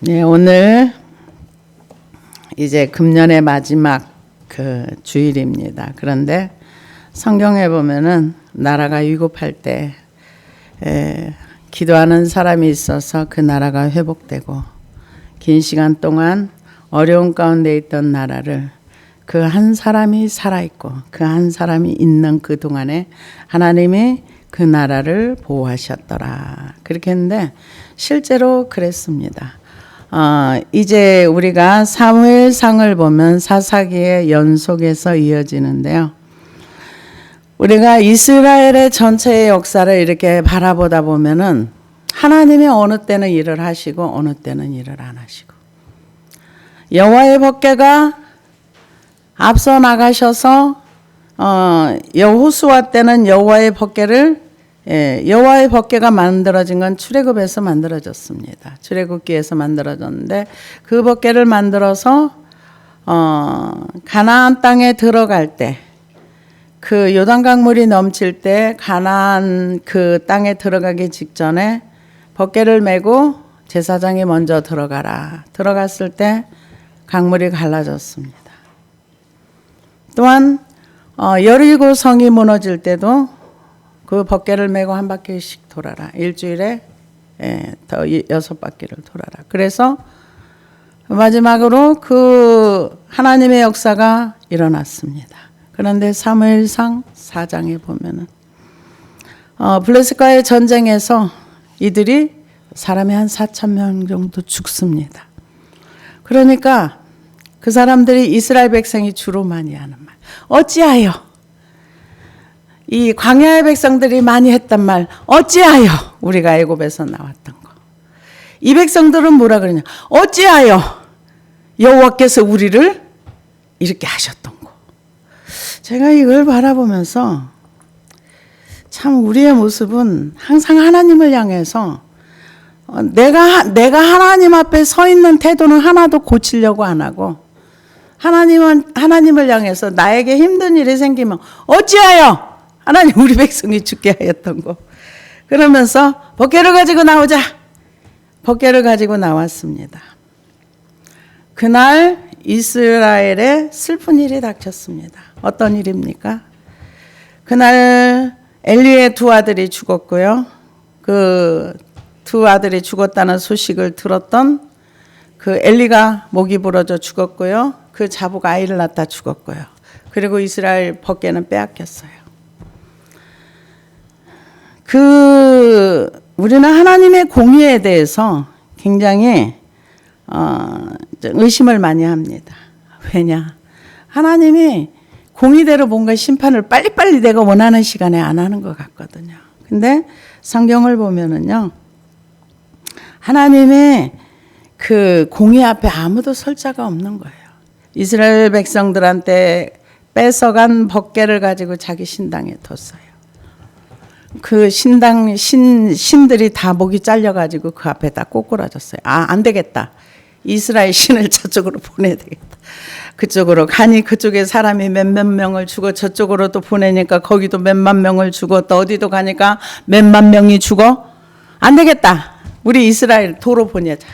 네, 오늘 이제 금년의 마지막 그 주일입니다. 그런데 성경에 보면은 나라가 위급할 때 기도하는 사람이 있어서 그 나라가 회복되고 긴 시간 동안 어려운 가운데 있던 나라를 그 한 사람이 살아있고 그 한 사람이 있는 그 동안에 하나님이 그 나라를 보호하셨더라. 그렇게 했는데 실제로 그랬습니다. 이제 우리가 사무엘상을 보면 사사기의 연속에서 이어지는데요. 우리가 이스라엘의 전체의 역사를 이렇게 바라보다 보면은 하나님이 어느 때는 일을 하시고 어느 때는 일을 안 하시고 여호와의 법궤가 앞서 나가셔서 여호수아 때는 여호와의 법궤가 만들어진 건 출애굽에서 만들어졌습니다. 출애굽기에서 만들어졌는데 그 법궤를 만들어서 가나안 땅에 들어갈 때 그 요단강물이 넘칠 때 가나안 그 땅에 들어가기 직전에 법궤를 메고 제사장이 먼저 들어가라. 들어갔을 때 강물이 갈라졌습니다. 또한 여리고 성이 무너질 때도 그 법궤를 메고 한 바퀴씩 돌아라. 일주일에 더 6바퀴를 돌아라. 그래서 마지막으로 그 하나님의 역사가 일어났습니다. 그런데 사무엘상 4장에 보면은 블레셋과의 전쟁에서 이들이 사람이 한 4,000명 정도 죽습니다. 그러니까 그 사람들이 이스라엘 백성이 주로 많이 하는 말. 어찌하여 이 광야의 백성들이 많이 했단 말. 어찌하여 우리가 애굽에서 나왔던 거. 이 백성들은 뭐라 그러냐. 어찌하여 여호와께서 우리를 이렇게 하셨던 거. 제가 이걸 바라보면서 참 우리의 모습은 항상 하나님을 향해서 내가 하나님 앞에 서 있는 태도는 하나도 고치려고 안 하고 하나님을 향해서 나에게 힘든 일이 생기면 어찌하여 하나님 우리 백성이 죽게 하였던 거. 그러면서 법궤를 가지고 나오자. 법궤를 가지고 나왔습니다. 그날 이스라엘에 슬픈 일이 닥쳤습니다. 어떤 일입니까? 그날 엘리의 두 아들이 죽었고요. 그 두 아들이 죽었다는 소식을 들었던 그 엘리가 목이 부러져 죽었고요. 그 자부가 아이를 낳다 죽었고요. 그리고 이스라엘 법궤는 빼앗겼어요. 우리는 하나님의 공의에 대해서 굉장히 의심을 많이 합니다. 왜냐? 하나님이 공의대로 뭔가 심판을 빨리빨리 내가 원하는 시간에 안 하는 것 같거든요. 근데 성경을 보면은요, 하나님의 그 공의 앞에 아무도 설 자가 없는 거예요. 이스라엘 백성들한테 뺏어간 법궤를 가지고 자기 신당에 뒀어요. 그 신들이 다 목이 잘려가지고 그 앞에다 꼬꾸라졌어요. 안 되겠다. 이스라엘 신을 저쪽으로 보내야 되겠다. 그쪽으로 가니 그쪽에 사람이 몇몇 명을 죽어 저쪽으로 또 보내니까 거기도 몇만 명을 죽어 또 어디도 가니까 몇만 명이 죽어. 안 되겠다. 우리 이스라엘 도로 보내자.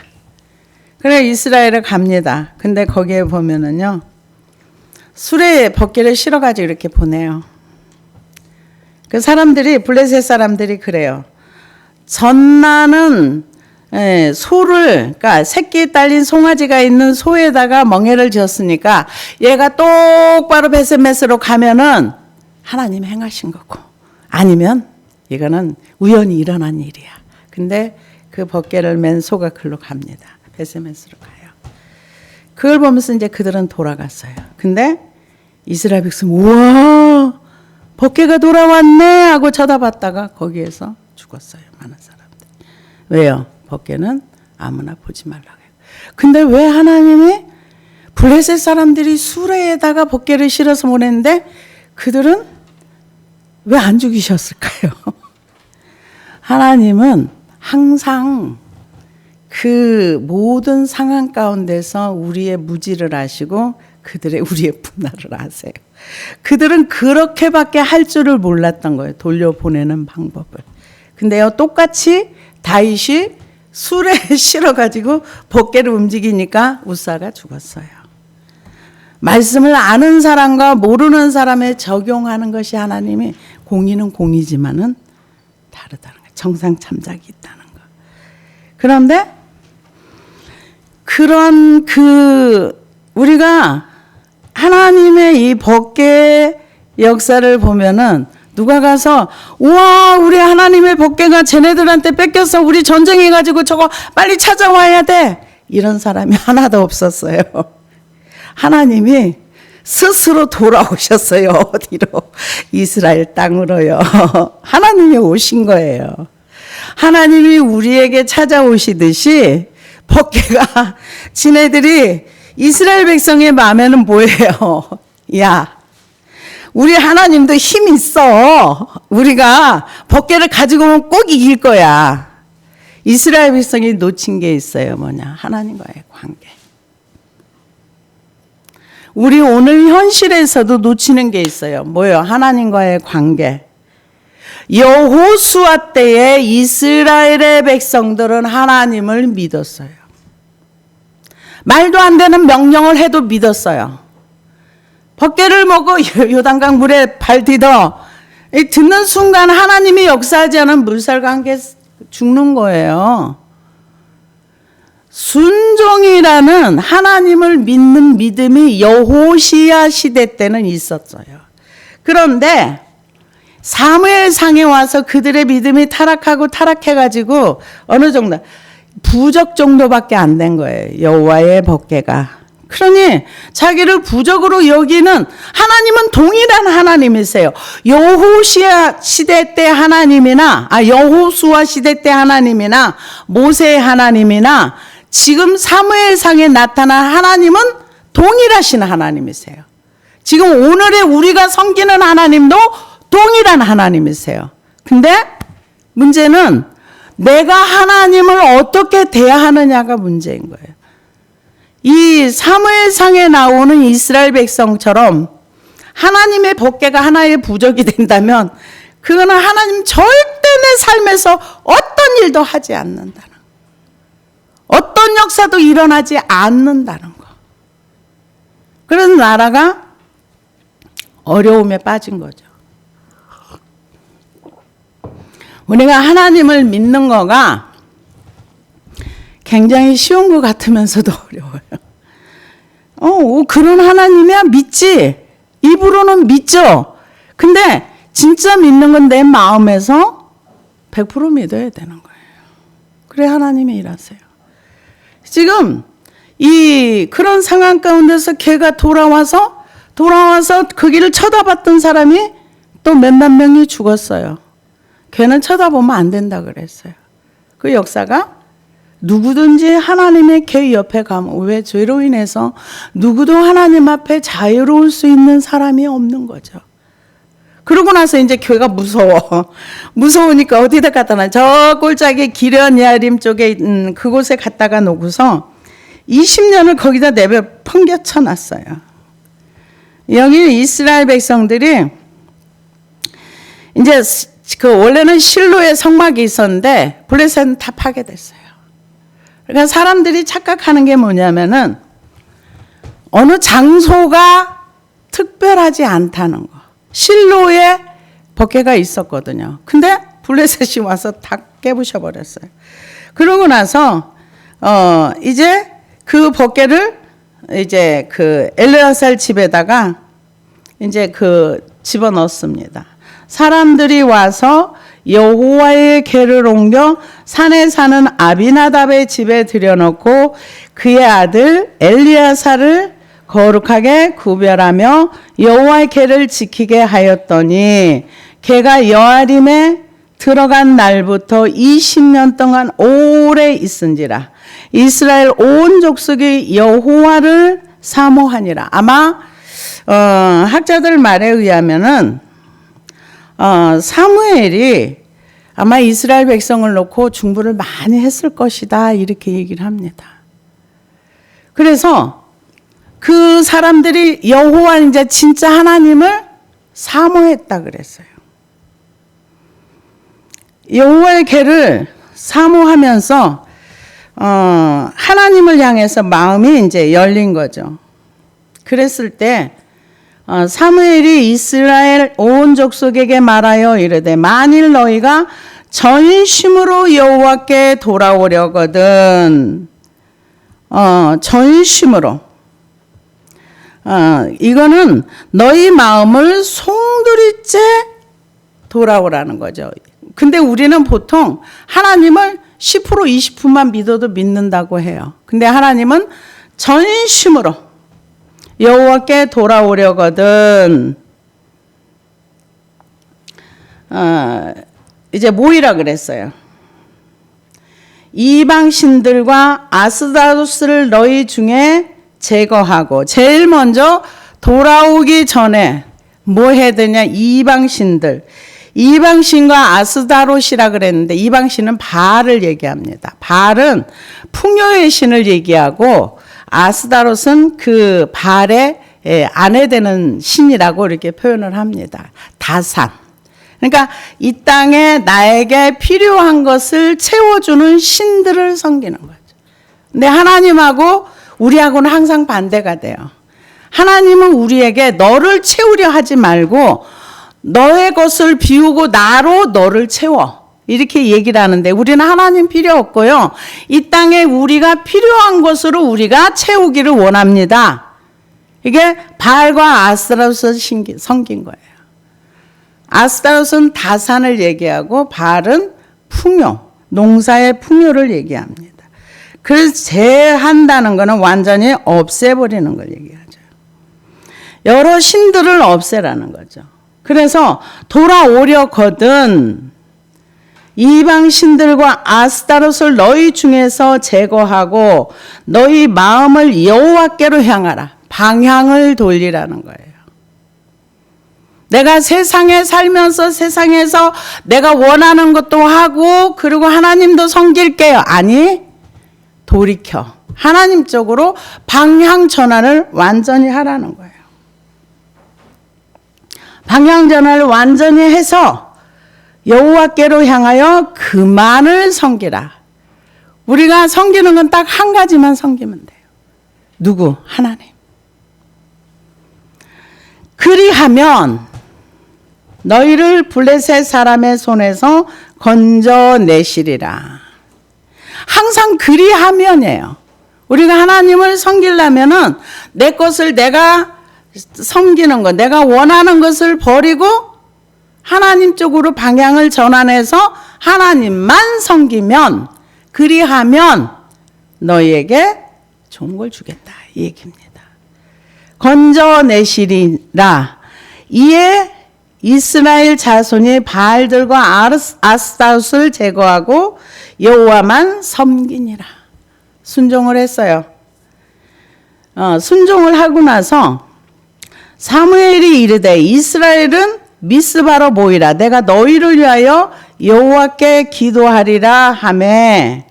그래 이스라엘을 갑니다. 근데 거기에 보면은요. 수레에 법궤를 실어가지고 이렇게 보내요. 그 사람들이 블레셋 사람들이 그래요. 전나는 그러니까 새끼에 딸린 송아지가 있는 소에다가 멍에를 지었으니까 얘가 똑바로 베세메스로 가면은 하나님 행하신 거고 아니면 이거는 우연히 일어난 일이야. 근데 그 법궤를 맨 소가 글로 갑니다. 베세메스로 가요. 그걸 보면서 이제 그들은 돌아갔어요. 근데 이스라엘 백성 우와 법궤가 돌아왔네 하고 쳐다봤다가 거기에서 죽었어요. 많은 사람들. 왜요? 법궤는 아무나 보지 말라고 해요. 근데 왜 하나님이 블레셋 사람들이 수레에다가 법궤를 실어서 보냈는데 그들은 왜 안 죽이셨을까요? 하나님은 항상 그 모든 상황 가운데서 우리의 무지를 아시고 우리의 분할을 아세요. 그들은 그렇게밖에 할 줄을 몰랐던 거예요. 돌려보내는 방법을. 근데요, 똑같이 다윗이 술에 실어가지고 벗개를 움직이니까 우사가 죽었어요. 말씀을 아는 사람과 모르는 사람에 적용하는 것이 하나님이 공의는 공의지만은 다르다는 거예요. 정상참작이 있다는 거. 그런데 그런 우리가 하나님의 이 법궤의 역사를 보면은 누가 가서 우와 우리 하나님의 법궤가 쟤네들한테 뺏겼어 우리 전쟁해가지고 저거 빨리 찾아와야 돼 이런 사람이 하나도 없었어요. 하나님이 스스로 돌아오셨어요. 어디로? 이스라엘 땅으로요. 하나님이 오신 거예요. 하나님이 우리에게 찾아오시듯이 법궤가 지네들이 이스라엘 백성의 마음에는 뭐예요? 야, 우리 하나님도 힘 있어. 우리가 법궤를 가지고 오면 꼭 이길 거야. 이스라엘 백성이 놓친 게 있어요. 뭐냐? 하나님과의 관계. 우리 오늘 현실에서도 놓치는 게 있어요. 뭐예요? 하나님과의 관계. 여호수아 때에 이스라엘의 백성들은 하나님을 믿었어요. 말도 안 되는 명령을 해도 믿었어요. 법궤를 먹고 요단강 물에 발 디뎌 듣는 순간 하나님이 역사하지 않은 물살관계 죽는 거예요. 순종이라는 하나님을 믿는 믿음이 여호시아 시대 때는 있었어요. 그런데 사무엘상에 와서 그들의 믿음이 타락해가지고 어느 정도 부적 정도밖에 안 된 거예요. 여호와의 법궤가. 그러니 자기를 부적으로 여기는 하나님은 동일한 하나님이세요. 여호시아 시대 때 하나님이나 여호수아 시대 때 하나님이나 모세의 하나님이나 지금 사무엘상에 나타난 하나님은 동일하신 하나님이세요. 지금 오늘의 우리가 섬기는 하나님도 동일한 하나님이세요. 근데 문제는 내가 하나님을 어떻게 대하느냐가 문제인 거예요. 이 사무엘상에 나오는 이스라엘 백성처럼 하나님의 법궤가 하나의 부적이 된다면 그거는 하나님 절대 내 삶에서 어떤 일도 하지 않는다는 거. 어떤 역사도 일어나지 않는다는 거. 그래서 나라가 어려움에 빠진 거죠. 우리가 하나님을 믿는 거가 굉장히 쉬운 것 같으면서도 어려워요. 그런 하나님이야 믿지. 입으로는 믿죠. 근데 진짜 믿는 건 내 마음에서 100% 믿어야 되는 거예요. 그래 하나님이 일하세요. 지금 그런 상황 가운데서 걔가 돌아와서 그 길을 쳐다봤던 사람이 또 몇만 명이 죽었어요. 걔는 쳐다보면 안 된다 그랬어요. 그 역사가 누구든지 하나님의 걔 옆에 가면 왜 죄로 인해서 누구도 하나님 앞에 자유로울 수 있는 사람이 없는 거죠. 그러고 나서 이제 교회가 무서우니까 어디다 갖다 놔? 저 꼴짝이 기련 야림 쪽에 그곳에 갖다가 놓고서 20년을 거기다 내버 펑겨쳐 놨어요. 여기 이스라엘 백성들이 이제 원래는 실로에 성막이 있었는데 블레셋은 다 파괴됐어요. 그러니까 사람들이 착각하는 게 뭐냐면은 어느 장소가 특별하지 않다는 거. 실로에 법궤가 있었거든요. 근데 블레셋이 와서 다 깨부셔 버렸어요. 그러고 나서 이제 그 법궤를 이제 엘르아살 집에다가 이제 집어넣습니다. 사람들이 와서 여호와의 궤를 옮겨 산에 사는 아비나답의 집에 들여놓고 그의 아들 엘리야사를 거룩하게 구별하며 여호와의 궤를 지키게 하였더니 걔가 여아림에 들어간 날부터 20년 동안 오래 있은지라. 이스라엘 온 족속이 여호와를 사모하니라. 아마 학자들 말에 의하면은 사무엘이 아마 이스라엘 백성을 놓고 중보를 많이 했을 것이다 이렇게 얘기를 합니다. 그래서 그 사람들이 여호와 이제 진짜 하나님을 사모했다 그랬어요. 여호와의 궤를 사모하면서 하나님을 향해서 마음이 이제 열린 거죠. 그랬을 때 사무엘이 이스라엘 온 족속에게 말하여 이르되 만일 너희가 전심으로 여호와께 돌아오려거든 전심으로 이거는 너희 마음을 송두리째 돌아오라는 거죠. 근데 우리는 보통 하나님을 10% 20%만 믿어도 믿는다고 해요. 근데 하나님은 전심으로 여호와께 돌아오려거든 이제 모이라 그랬어요. 이방 신들과 아스다로스를 너희 중에 제거하고 제일 먼저 돌아오기 전에 뭐 해야 되냐? 이방신들. 이방신과 아스다롯이라 그랬는데 이방신은 바알을 얘기합니다. 바알은 풍요의 신을 얘기하고 아스다롯은 그 바알의 아내 되는 신이라고 이렇게 표현을 합니다. 다산. 그러니까 이 땅에 나에게 필요한 것을 채워주는 신들을 섬기는 거죠. 근데 하나님하고 우리하고는 항상 반대가 돼요. 하나님은 우리에게 너를 채우려 하지 말고 너의 것을 비우고 나로 너를 채워. 이렇게 얘기를 하는데 우리는 하나님 필요 없고요. 이 땅에 우리가 필요한 것으로 우리가 채우기를 원합니다. 이게 바알과 아스타롯을 섬긴 거예요. 아스타롯은 다산을 얘기하고 바알은 풍요, 농사의 풍요를 얘기합니다. 그래서 제한다는 것은 완전히 없애버리는 걸 얘기하죠. 여러 신들을 없애라는 거죠. 그래서 돌아오려거든 이방 신들과 아스타롯을 너희 중에서 제거하고 너희 마음을 여호와께로 향하라. 방향을 돌리라는 거예요. 내가 세상에 살면서 세상에서 내가 원하는 것도 하고 그리고 하나님도 섬길게요. 아니, 돌이켜 하나님 쪽으로 방향 전환을 완전히 하라는 거예요. 방향 전환을 완전히 해서 여호와께로 향하여 그만을 섬기라. 우리가 섬기는 건 딱 한 가지만 섬기면 돼요. 누구? 하나님. 그리하면 너희를 블레셋 사람의 손에서 건져내시리라. 항상 그리하면이에요. 우리가 하나님을 섬기려면은 내 것을 내가 섬기는 것, 내가 원하는 것을 버리고 하나님 쪽으로 방향을 전환해서 하나님만 섬기면 그리하면 너희에게 좋은 걸 주겠다 이 얘기입니다. 건져내시리라. 이에 이스라엘 자손이 바알들과 아스타롯을 제거하고 여호와만 섬기니라. 순종을 했어요. 순종을 하고 나서 사무엘이 이르되 이스라엘은 미스바로 모이라. 내가 너희를 위하여 여호와께 기도하리라 하매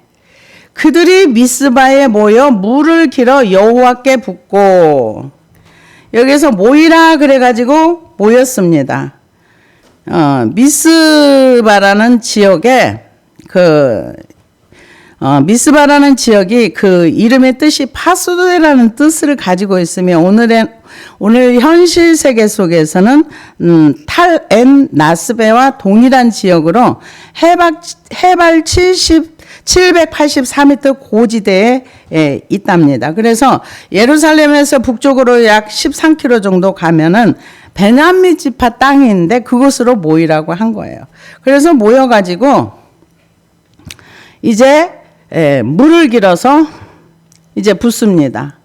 그들이 미스바에 모여 물을 길어 여호와께 붓고 여기서 모이라 그래가지고 모였습니다. 미스바라는 지역에 미스바라는 지역이 그 이름의 뜻이 파수도라는 뜻을 가지고 있으며 오늘 현실 세계 속에서는 탈엔 나스베와 동일한 지역으로 해발 784m 고지대에 있답니다. 그래서 예루살렘에서 북쪽으로 약 13km 정도 가면은 베냐민 지파 땅인데 그곳으로 모이라고 한 거예요. 그래서 모여가지고 이제 물을 길어서 이제 붓습니다.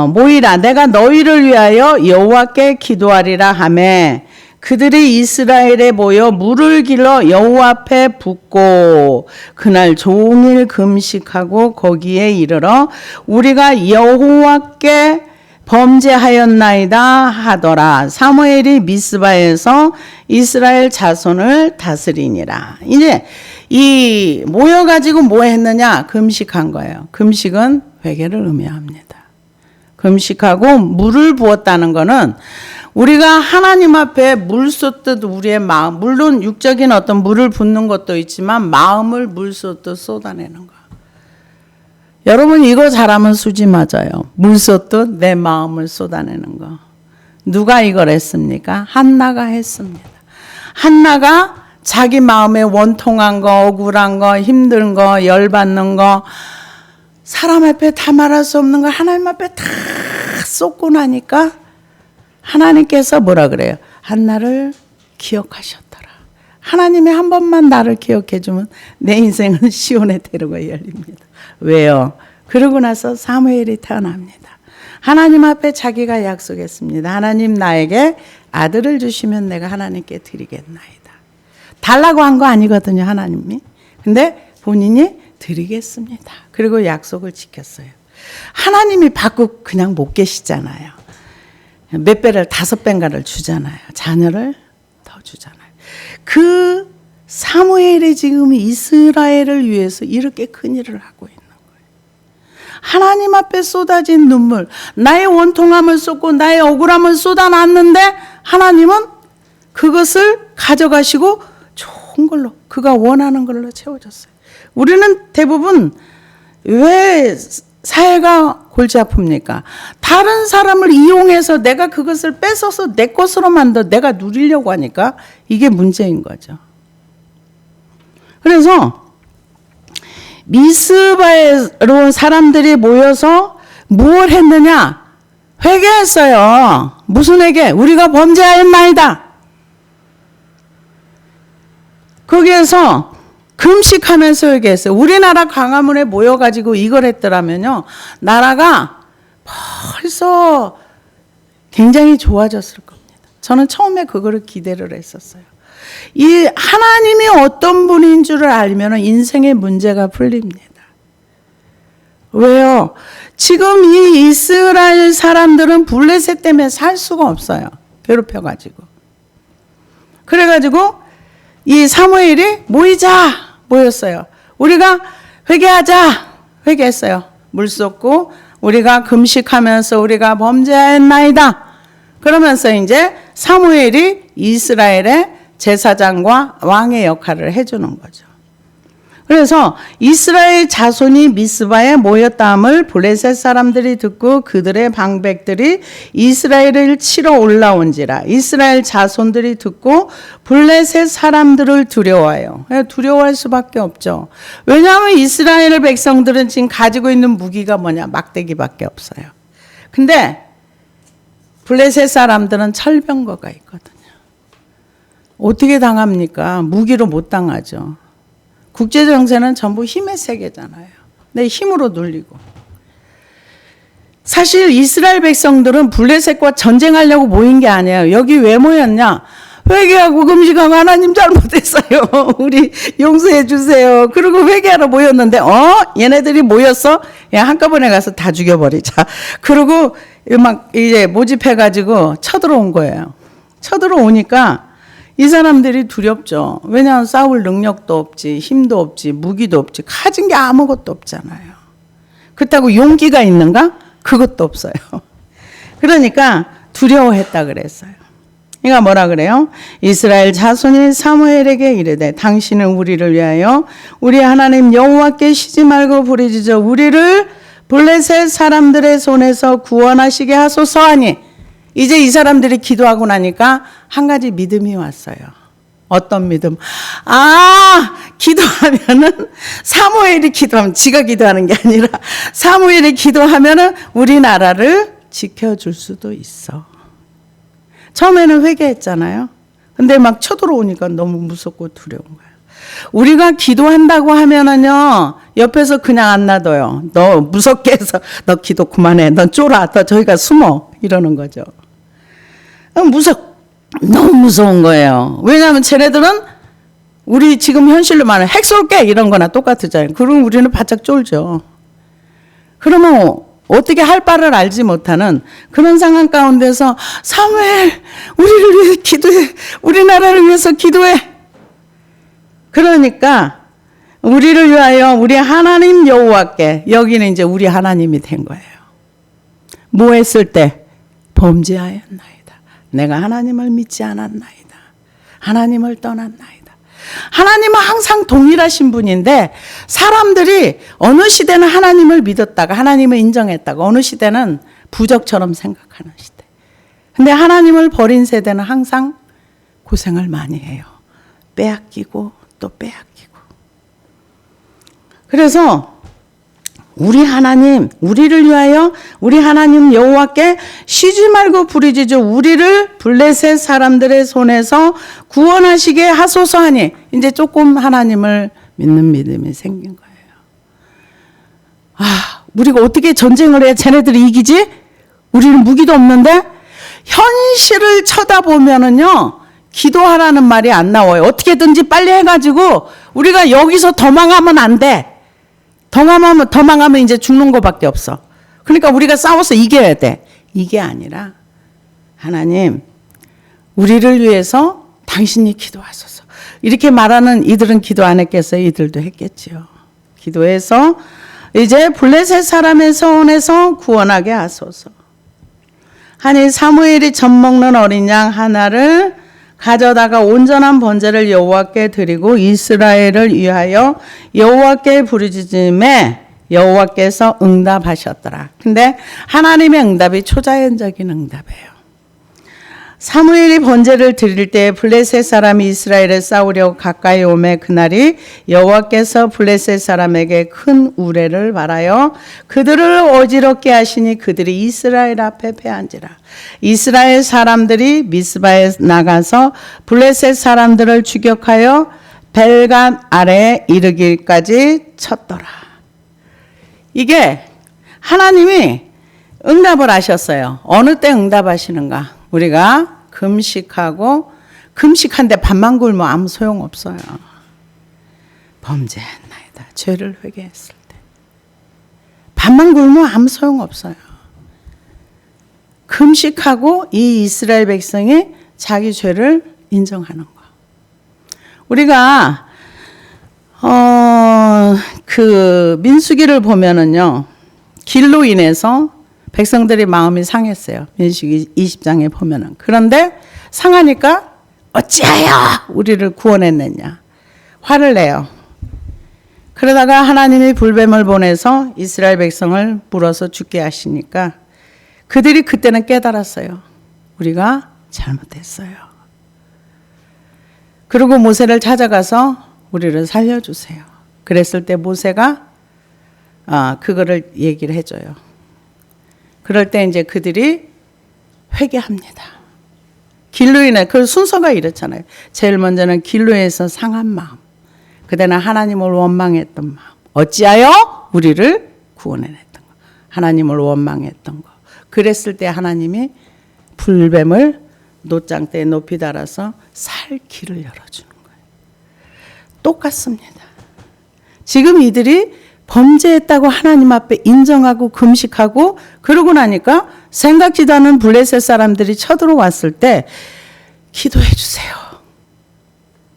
모이라. 내가 너희를 위하여 여호와께 기도하리라 하매 그들이 이스라엘에 모여 물을 길러 여호와 앞에 붓고 그날 종일 금식하고 거기에 이르러 우리가 여호와께 범죄하였나이다 하더라. 사무엘이 미스바에서 이스라엘 자손을 다스리니라. 이제 이 모여가지고 뭐 했느냐? 금식한 거예요. 금식은 회개를 의미합니다. 금식하고 물을 부었다는 거는 우리가 하나님 앞에 물 쏟듯 우리의 마음, 물론 육적인 어떤 물을 붓는 것도 있지만 마음을 물 쏟듯 쏟아내는 거. 여러분 이거 잘하면 수지 맞아요. 물 쏟듯 내 마음을 쏟아내는 거. 누가 이걸 했습니까? 한나가 했습니다. 한나가 자기 마음에 원통한 거, 억울한 거, 힘든 거, 열받는 거, 사람 앞에 다 말할 수 없는 걸 하나님 앞에 다 쏟고 나니까 하나님께서 뭐라 그래요? 한나를 기억하셨더라. 하나님이 한 번만 나를 기억해 주면 내 인생은 시온의 대로가 열립니다. 왜요? 그러고 나서 사무엘이 태어납니다. 하나님 앞에 자기가 약속했습니다. 하나님 나에게 아들을 주시면 내가 하나님께 드리겠나이다. 달라고 한 거 아니거든요, 하나님이. 근데 본인이 드리겠습니다. 그리고 약속을 지켰어요. 하나님이 받고 그냥 못 계시잖아요. 몇 배를 5배인가를 주잖아요. 자녀를 더 주잖아요. 그 사무엘이 지금 이스라엘을 위해서 이렇게 큰 일을 하고 있는 거예요. 하나님 앞에 쏟아진 눈물, 나의 원통함을 쏟고 나의 억울함을 쏟아놨는데 하나님은 그것을 가져가시고 좋은 걸로, 그가 원하는 걸로 채워줬어요. 우리는 대부분 왜 사회가 골치 아픕니까? 다른 사람을 이용해서 내가 그것을 뺏어서 내 것으로 만들어 내가 누리려고 하니까 이게 문제인 거죠. 그래서 미스바로 사람들이 모여서 무엇을 했느냐? 회개했어요. 무슨 회개? 우리가 범죄하였나이다. 거기에서 금식하면서 회개했어요. 우리나라 광화문에 모여가지고 이걸 했더라면요, 나라가 벌써 굉장히 좋아졌을 겁니다. 저는 처음에 그거를 기대를 했었어요. 이 하나님이 어떤 분인 줄을 알면 인생의 문제가 풀립니다. 왜요? 지금 이 이스라엘 사람들은 블레셋 때문에 살 수가 없어요. 괴롭혀가지고. 그래가지고 이 사무엘이 모였어요. 우리가 회개하자. 회개했어요. 물 쏟고 우리가 금식하면서 우리가 범죄하였나이다. 그러면서 이제 사무엘이 이스라엘의 제사장과 왕의 역할을 해주는 거죠. 그래서 이스라엘 자손이 미스바에 모였다함을 블레셋 사람들이 듣고 그들의 방백들이 이스라엘을 치러 올라온지라. 이스라엘 자손들이 듣고 블레셋 사람들을 두려워해요. 두려워할 수밖에 없죠. 왜냐하면 이스라엘 백성들은 지금 가지고 있는 무기가 뭐냐? 막대기밖에 없어요. 근데 블레셋 사람들은 철병거가 있거든요. 어떻게 당합니까? 무기로 못 당하죠. 국제정세는 전부 힘의 세계잖아요. 내 힘으로 눌리고. 사실 이스라엘 백성들은 블레셋과 전쟁하려고 모인 게 아니에요. 여기 왜 모였냐? 회개하고 금식하고 하나님 잘못했어요. 우리 용서해 주세요. 그리고 회개하러 모였는데 얘네들이 모였어? 야, 한꺼번에 가서 다 죽여버리자. 그리고 막 이제 모집해가지고 쳐들어온 거예요. 쳐들어오니까 이 사람들이 두렵죠. 왜냐하면 싸울 능력도 없지, 힘도 없지, 무기도 없지, 가진 게 아무것도 없잖아요. 그렇다고 용기가 있는가? 그것도 없어요. 그러니까 두려워했다 그랬어요. 그러니까 뭐라 그래요? 이스라엘 자손이 사무엘에게 이르되 당신은 우리를 위하여 우리 하나님 여호와께 쉬지 말고 부르짖어 우리를 블레셋 사람들의 손에서 구원하시게 하소서 하니, 이제 이 사람들이 기도하고 나니까 한 가지 믿음이 왔어요. 어떤 믿음? 기도하면은 사무엘이 기도하면, 지가 기도하는 게 아니라 사무엘이 기도하면은 우리나라를 지켜줄 수도 있어. 처음에는 회개했잖아요. 근데 막 쳐들어오니까 너무 무섭고 두려운 거예요. 우리가 기도한다고 하면은요, 옆에서 그냥 안 놔둬요. 너 무섭게 해서 너 기도 그만해. 넌 쫄아. 너 저기가 숨어. 이러는 거죠. 너무 무서운 거예요. 왜냐하면 쟤네들은 우리 지금 현실로 말하면 핵 쏠게 이런 거나 똑같잖아요. 그럼 우리는 바짝 쫄죠. 그러면 어떻게 할 바를 알지 못하는 그런 상황 가운데서 사무엘, 우리를 위해 기도해. 우리나라를 위해서 기도해. 그러니까 우리를 위하여 우리 하나님 여호와께, 여기는 이제 우리 하나님이 된 거예요. 뭐 했을 때? 범죄하였나이다. 내가 하나님을 믿지 않았나이다. 하나님을 떠났나이다. 하나님은 항상 동일하신 분인데 사람들이 어느 시대는 하나님을 믿었다가 하나님을 인정했다가 어느 시대는 부적처럼 생각하는 시대. 근데 하나님을 버린 세대는 항상 고생을 많이 해요. 빼앗기고 또 빼앗기고. 그래서 우리 하나님, 우리를 위하여 우리 하나님 여호와께 쉬지 말고 부르짖어 우리를 블레셋 사람들의 손에서 구원하시게 하소서 하니 이제 조금 하나님을 믿는 믿음이 생긴 거예요. 아, 우리가 어떻게 전쟁을 해야 쟤네들이 이기지? 우리는 무기도 없는데? 현실을 쳐다보면은요, 기도하라는 말이 안 나와요. 어떻게든지 빨리 해가지고 우리가 여기서 더 망하면 안 돼. 더 망하면 이제 죽는 것밖에 없어. 그러니까 우리가 싸워서 이겨야 돼. 이게 아니라 하나님, 우리를 위해서 당신이 기도하소서. 이렇게 말하는 이들은 기도 안 했겠어요? 이들도 했겠지요. 기도해서 이제 블레셋 사람의 손에서 구원하게 하소서. 하니 사무엘이 젖 먹는 어린 양 하나를 가져다가 온전한 번제를 여호와께 드리고 이스라엘을 위하여 여호와께 부르짖음에 여호와께서 응답하셨더라. 근데 하나님의 응답이 초자연적인 응답이에요. 사무엘이 번제를 드릴 때 블레셋 사람이 이스라엘을 싸우려고 가까이 오매 그날이 여호와께서 블레셋 사람에게 큰 우레를 말하여 그들을 어지럽게 하시니 그들이 이스라엘 앞에 패한지라. 이스라엘 사람들이 미스바에 나가서 블레셋 사람들을 추격하여 벨간 아래에 이르기까지 쳤더라. 이게 하나님이 응답을 하셨어요. 어느 때 응답하시는가? 우리가 금식한데 밥만 굶으면 아무 소용없어요. 범죄했나이다. 죄를 회개했을 때. 밥만 굶으면 아무 소용없어요. 금식하고 이 이스라엘 백성이 자기 죄를 인정하는 거. 우리가 그 민수기를 보면은요. 길로 인해서 백성들이 마음이 상했어요. 민수기 20장에 보면은. 그런데 상하니까 어찌하여 우리를 구원했느냐. 화를 내요. 그러다가 하나님이 불뱀을 보내서 이스라엘 백성을 물어서 죽게 하시니까 그들이 그때는 깨달았어요. 우리가 잘못했어요. 그리고 모세를 찾아가서 우리를 살려주세요. 그랬을 때 모세가 그거를 얘기를 해줘요. 그럴 때 이제 그들이 회개합니다. 길로 인해 그 순서가 이렇잖아요. 제일 먼저는 길로에서 상한 마음, 그다음에 하나님을 원망했던 마음, 어찌하여 우리를 구원해냈던 거, 하나님을 원망했던 거. 그랬을 때 하나님이 불뱀을 놋장대에 높이 달아서 살 길을 열어주는 거예요. 똑같습니다. 지금 이들이 범죄했다고 하나님 앞에 인정하고 금식하고 그러고 나니까 생각지도 않은 블레셋 사람들이 쳐들어왔을 때 기도해 주세요.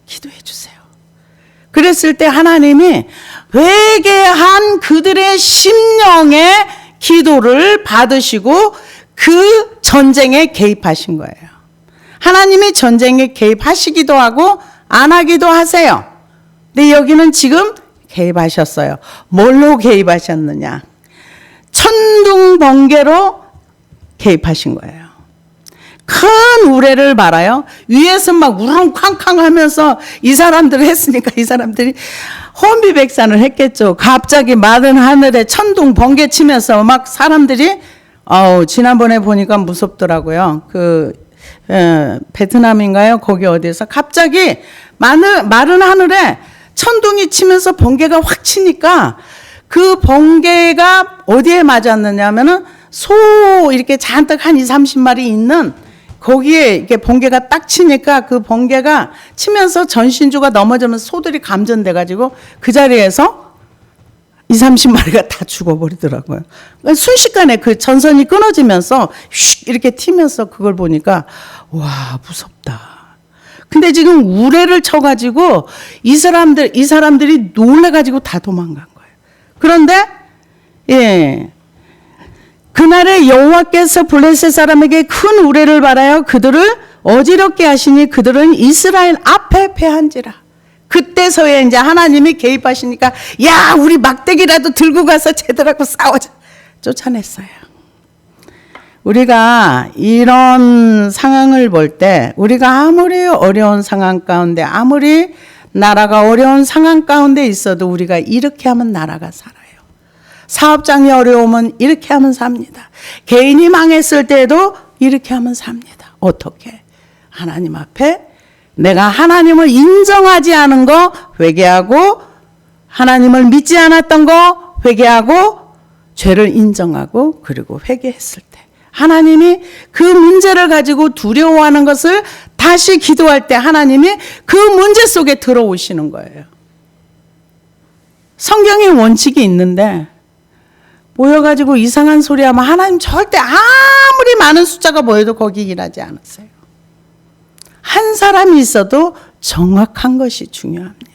기도해 주세요. 그랬을 때 하나님이 회개한 그들의 심령의 기도를 받으시고 그 전쟁에 개입하신 거예요. 하나님이 전쟁에 개입하시기도 하고 안 하기도 하세요. 근데 여기는 지금 개입하셨어요. 뭘로 개입하셨느냐? 천둥 번개로 개입하신 거예요. 큰 우레를 말아요. 위에서 막 우렁쾅쾅 하면서 이 사람들을 했으니까 이 사람들이 혼비백산을 했겠죠. 갑자기 마른 하늘에 천둥 번개 치면서 막 사람들이 지난번에 보니까 무섭더라고요. 베트남인가요? 거기 어디에서 갑자기 마른 하늘에 천둥이 치면서 번개가 확 치니까 그 번개가 어디에 맞았느냐 하면은 소 이렇게 잔뜩 한 20-30마리 있는 거기에 이렇게 번개가 딱 치니까 그 번개가 치면서 전신주가 넘어지면서 소들이 감전돼 가지고 그 자리에서 20-30마리가 다 죽어버리더라고요. 순식간에 그 전선이 끊어지면서 휙 이렇게 튀면서 그걸 보니까 와 무섭다. 근데 지금 우레를 쳐가지고 이 사람들이 놀래가지고 다 도망간 거예요. 그런데 그날에 여호와께서 블레셋 사람에게 큰 우레를 발하여 그들을 어지럽게 하시니 그들은 이스라엘 앞에 패한지라. 그때서야 이제 하나님이 개입하시니까 야 우리 막대기라도 들고 가서 쟤들하고 싸우자 쫓아냈어요. 우리가 이런 상황을 볼 때 우리가 아무리 어려운 상황 가운데 아무리 나라가 어려운 상황 가운데 있어도 우리가 이렇게 하면 나라가 살아요. 사업장이 어려우면 이렇게 하면 삽니다. 개인이 망했을 때도 이렇게 하면 삽니다. 어떻게? 하나님 앞에 내가 하나님을 인정하지 않은 거 회개하고 하나님을 믿지 않았던 거 회개하고 죄를 인정하고 그리고 회개했을 때 하나님이 그 문제를 가지고 두려워하는 것을 다시 기도할 때 하나님이 그 문제 속에 들어오시는 거예요. 성경에 원칙이 있는데 모여가지고 이상한 소리 하면 하나님 절대 아무리 많은 숫자가 모여도 거기 일하지 않았어요. 한 사람이 있어도 정확한 것이 중요합니다.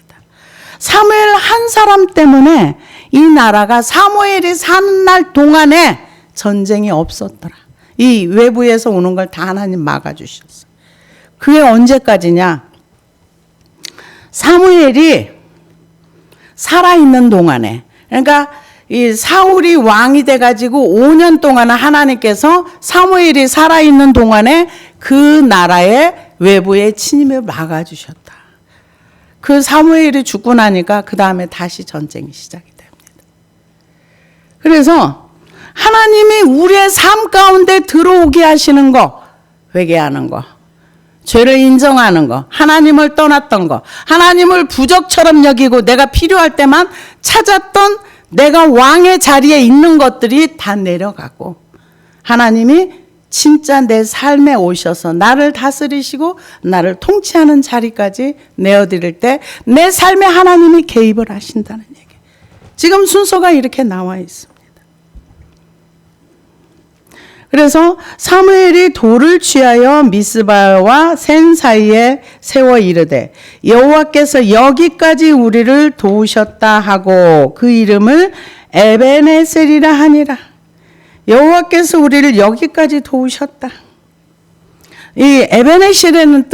사무엘 한 사람 때문에 이 나라가 사무엘이 사는 날 동안에 전쟁이 없었더라. 이 외부에서 오는 걸 다 하나님 막아주셨어요. 그게 언제까지냐? 사무엘이 살아있는 동안에, 그러니까 이 사울이 왕이 돼가지고 5년 동안은 하나님께서 사무엘이 살아있는 동안에 그 나라의 외부의 침입을 막아주셨다. 그 사무엘이 죽고 나니까 그 다음에 다시 전쟁이 시작이 됩니다. 그래서 하나님이 우리의 삶 가운데 들어오게 하시는 거, 회개하는 거, 죄를 인정하는 거, 하나님을 떠났던 거, 하나님을 부적처럼 여기고 내가 필요할 때만 찾았던 내가 왕의 자리에 있는 것들이 다 내려가고 하나님이 진짜 내 삶에 오셔서 나를 다스리시고 나를 통치하는 자리까지 내어드릴 때 내 삶에 하나님이 개입을 하신다는 얘기. 지금 순서가 이렇게 나와 있습니다. 그래서 사무엘이 돌을 취하여 미스바와 센 사이에 세워 이르되 여호와께서 여기까지 우리를 도우셨다 하고 그 이름을 에벤에셀이라 하니라. 여호와께서 우리를 여기까지 도우셨다. 이 에벤에셀이라는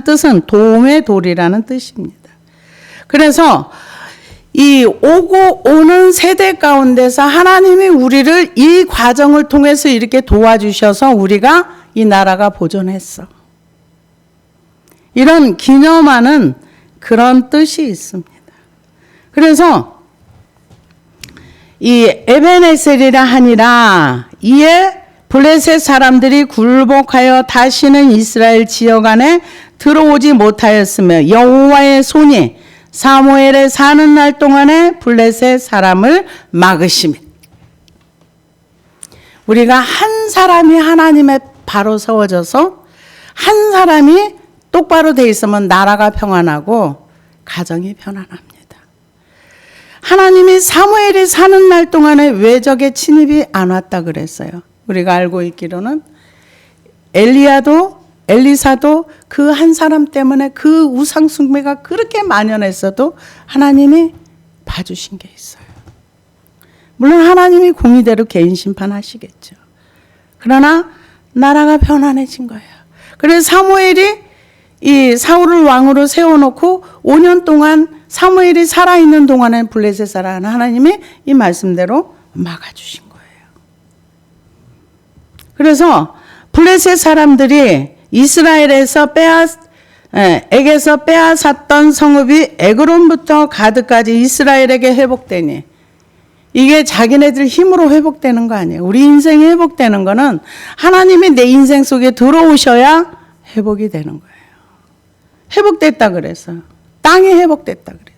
뜻은 도움의 돌이라는 뜻입니다. 그래서 이 오고 오는 세대 가운데서 하나님이 우리를 이 과정을 통해서 이렇게 도와주셔서 우리가 이 나라가 보존했어. 이런 기념하는 그런 뜻이 있습니다. 그래서 이 에벤에셀이라 하니라 이에 블레셋 사람들이 굴복하여 다시는 이스라엘 지역 안에 들어오지 못하였으며 여호와의 손이 사무엘의 사는 날 동안에 블레셋 사람을 막으시며 우리가 한 사람이 하나님의 바로 세워져서 한 사람이 똑바로 돼 있으면 나라가 평안하고 가정이 편안합니다. 하나님이 사무엘이 사는 날 동안에 외적의 침입이 안 왔다 그랬어요. 우리가 알고 있기로는 엘리사도 그 한 사람 때문에 그 우상 숭배가 그렇게 만연했어도 하나님이 봐주신 게 있어요. 물론 하나님이 공의대로 개인 심판하시겠죠. 그러나 나라가 편안해진 거예요. 그래서 사무엘이 이 사울을 왕으로 세워놓고 5년 동안 사무엘이 살아있는 동안에 블레셋 사람 하나님이 이 말씀대로 막아주신 거예요. 그래서 블레셋 사람들이 이스라엘에서 에게서 빼앗았던 성읍이 에그론부터 가드까지 이스라엘에게 회복되니 이게 자기네들 힘으로 회복되는 거 아니에요. 우리 인생이 회복되는 거는 하나님이 내 인생 속에 들어오셔야 회복이 되는 거예요. 회복됐다 그랬어요. 땅이 회복됐다 그랬어요.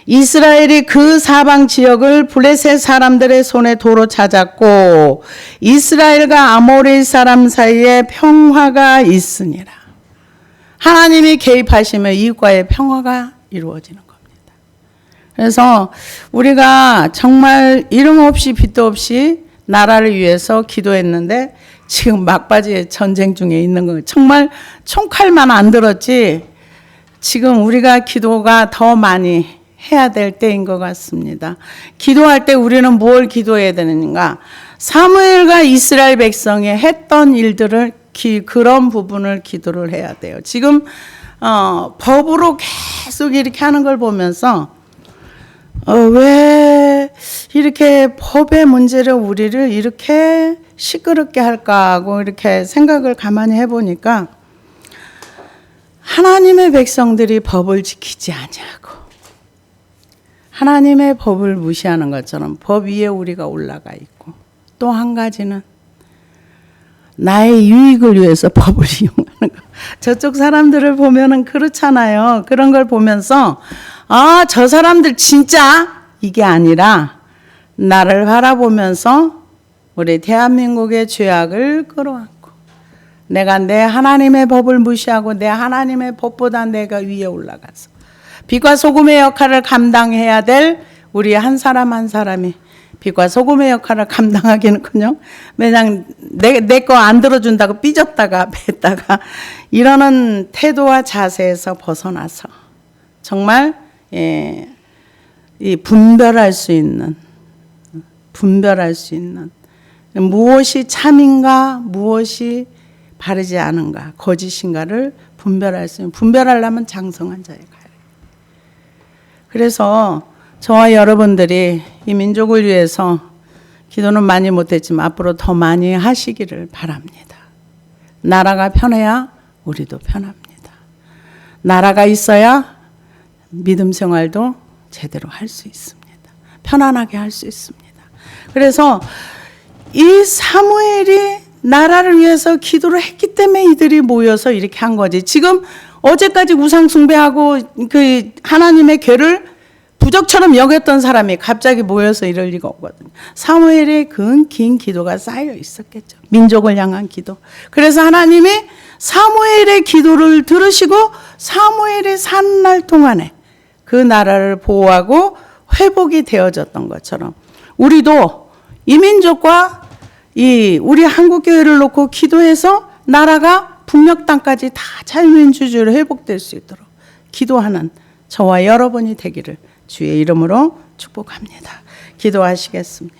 이스라엘이 그 사방 지역을 블레셋 사람들의 손에 도로 찾았고 이스라엘과 아모리 사람 사이에 평화가 있으니라. 하나님이 개입하시면 이웃과의 평화가 이루어지는 겁니다. 그래서 우리가 정말 이름 없이 빚도 없이 나라를 위해서 기도했는데 지금 막바지에 전쟁 중에 있는 거 정말 총칼만 안 들었지 지금 우리가 기도가 더 많이 해야 될 때인 것 같습니다. 기도할 때 우리는 뭘 기도해야 되는가? 사무엘과 이스라엘 백성이 했던 일들을 그런 부분을 기도를 해야 돼요. 지금 법으로 계속 이렇게 하는 걸 보면서 왜 이렇게 법의 문제를 우리를 이렇게 시끄럽게 할까 하고 이렇게 생각을 가만히 해보니까 하나님의 백성들이 법을 지키지 아니하고 하나님의 법을 무시하는 것처럼 법 위에 우리가 올라가 있고, 또 한 가지는 나의 유익을 위해서 법을 이용하는 거. 저쪽 사람들을 보면은 그렇잖아요. 그런 걸 보면서 저 사람들 진짜 이게 아니라 나를 바라보면서 우리 대한민국의 죄악을 끌어안고 내가 내 하나님의 법을 무시하고 내 하나님의 법보다 내가 위에 올라가서 빛과 소금의 역할을 감당해야 될 우리 한 사람 한 사람이 빛과 소금의 역할을 감당하기는커녕 그냥 내 거 안 들어준다고 삐졌다가 뱉다가 이러는 태도와 자세에서 벗어나서 정말 이 분별할 수 있는 무엇이 참인가 무엇이 바르지 않은가 거짓인가를 분별할 수 있는, 분별하려면 장성한 자에 가야 해요. 그래서 저와 여러분들이 이 민족을 위해서 기도는 많이 못했지만 앞으로 더 많이 하시기를 바랍니다. 나라가 편해야 우리도 편합니다. 나라가 있어야 믿음 생활도 제대로 할 수 있습니다. 편안하게 할 수 있습니다. 그래서 이 사무엘이 나라를 위해서 기도를 했기 때문에 이들이 모여서 이렇게 한 거지. 지금 어제까지 우상 숭배하고 그 하나님의 괴를 부적처럼 여겼던 사람이 갑자기 모여서 이럴 리가 없거든요. 사무엘의 긴 기도가 쌓여 있었겠죠. 민족을 향한 기도. 그래서 하나님이 사무엘의 기도를 들으시고 사무엘이 산 날 동안에 그 나라를 보호하고 회복이 되어졌던 것처럼 우리도 이 민족과 우리 한국교회를 놓고 기도해서 나라가 북녘 땅까지 다 자유민주주의로 회복될 수 있도록 기도하는 저와 여러분이 되기를 주의 이름으로 축복합니다. 기도하시겠습니다.